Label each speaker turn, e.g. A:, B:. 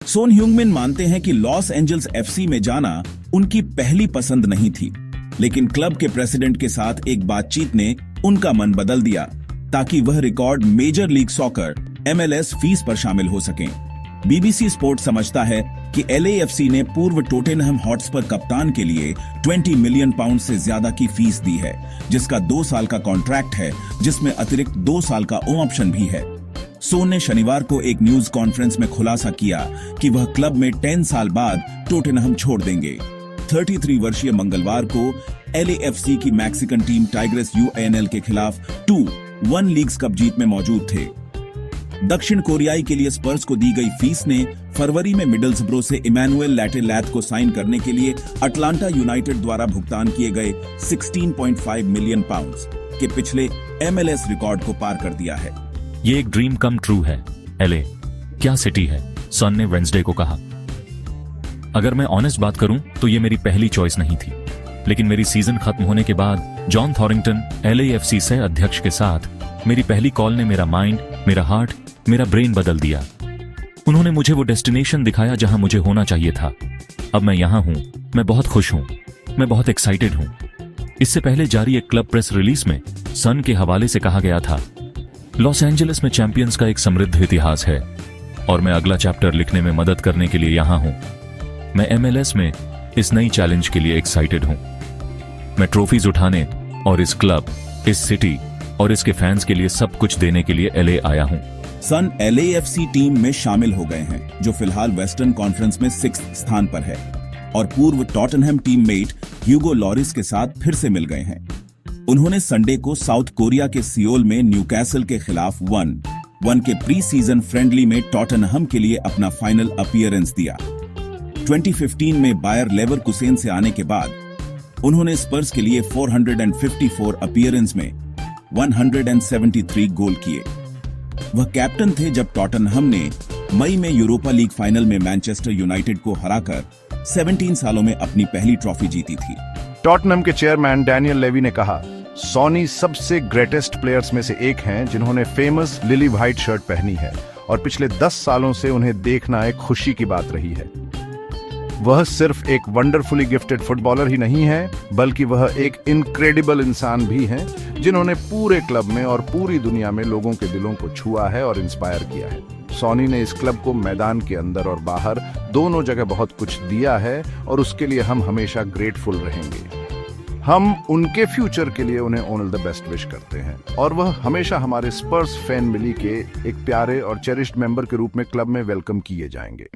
A: सोन ह्यूंगमिन मानते हैं कि लॉस एंजल्स एफसी में जाना उनकी पहली पसंद नहीं थी, लेकिन क्लब के प्रेसिडेंट के साथ एक बातचीत ने उनका मन बदल दिया ताकि वह record Major League Soccer MLS fees पर शामिल हो सकें। BBC स्पोर्ट्स समझता है कि LAFC ने पूर्व टोटेनहम हॉटस्पर कप्तान के लिए 20 मिलियन पाउंड से ज्यादा की फीस दी है, जिसका 2 साल का कॉन्ट्रैक्ट है, जिसमें अतिरिक्त 2 साल का ऑप्शन भी है। सोन ने शनिवार को एक न्यूज कॉन्फ्रेंस में खुलासा किया कि वह क्लब में 10 साल बाद टोटेनहम छोड़ देंगे। 33 वर्षीय मंगलवार को LAFC की मैक्सिकन टीम टाइग्रेस UNL के खिलाफ 2-1 लीग्स कप जीत में मौजूद थे। दक्षिण कोरियाई के लिए स्पर्स को दी गई फीस ने फरवरी में मिडल्सब्रो से इमैनुएल लैटेलैथ को साइन करने के लिए अटलांटा यूनाइटेड द्वारा भुगतान किए गए 16.5 मिलियन पाउंड्स के पिछले MLS रिकॉर्ड को पार कर दिया है।
B: ये एक ड्रीम कम ट्रू है। LA क्या सिटी है, सन ने वेंसडे को कहा। अगर मैं ऑनेस्ट बात करूं तो ये मेरी पहली चॉइस नहीं थी, लेकिन मेरी सीजन खत्म होने के बाद जॉन थॉरिंगटन LAFC सह अध्यक्ष के साथ मेरी पहली कॉल ने मेरा माइंड, मेरा हार्ट, मेरा ब्रेन बदल दिया। उन्होंने मुझे वो डेस्टिनेशन दिखाया जहां मुझे होना चाहिए था। अब मैं यहां हूं, मैं बहुत खुश हूं, मैं बहुत एक्साइटेड हूं। इससे पहले जारी एक क्लब प्रेस रिलीज में सन के हवाले से कहा गया था, लॉस एंजलिस में चैंपियंस का एक समृद्ध इतिहास है और मैं अगला चैप्टर लिखने में मदद करने के लिए यहां हूं। मैं MLS में इस नई चैलेंज के लिए एक्साइटेड हूं। मैं ट्रॉफीज उठाने और इस क्लब, इस सिटी और इसके फैंस के लिए सब कुछ देने के लिए LA आया हूं।
A: सन LAFC टीम में शामिल हो गए हैं, जो फिलहाल वेस्टर्न कॉन्फ्रेंस में 6th स्थान पर है और पूर्व टॉटनहम टीममेट ह्यूगो लॉरिस के साथ फिर से मिल गए हैं। उन्होंने संडे को साउथ कोरिया के सियोल में न्यूकैसल के खिलाफ 1-1 के प्री सीजन फ्रेंडली में टॉटनहम के लिए अपना फाइनल अपीयरेंस दिया। 2015 में बायर लेवरकुसेन से आने के बाद उन्होंने स्पर्स के लिए 454 अपीयरेंस में 173 गोल किए। वह कैप्टन थे जब टॉटनहम ने मई में यूरोपा लीग फाइनल में मैनचेस्टर यूनाइटेड को हराकर 17 सालों में अपनी पहली ट्रॉफी जीती थी।
C: टॉटनहम के चेयरमैन डैनियल लेवी ने कहा, सोनी सबसे ग्रेटेस्ट प्लेयर्स में से एक हैं जिन्होंने फेमस लिली व्हाइट शर्ट पहनी है और पिछले 10 सालों से उन्हें देखना एक खुशी की बात रही है। वह सिर्फ एक वंडरफुली गिफ्टेड फुटबॉलर ही नहीं है, बल्कि वह एक इनक्रेडिबल इंसान भी हैं जिन्होंने पूरे क्लब में और पूरी दुनिया में लोगों के दिलों को छुआ है और इंस्पायर किया है। सोनी ने इस क्लब को मैदान के अंदर और बाहर दोनों जगह बहुत कुछ दिया है और उसके लिए हम हमेशा ग्रेटफुल रहेंगे। हम उनके फ्यूचर के लिए उन्हें ऑल द बेस्ट विश करते हैं और वह हमेशा हमारे स्पर्स फैन मिली के एक प्यारे और चेरिश्ड मेंबर के रूप में क्लब में वेलकम किए जाएंगे।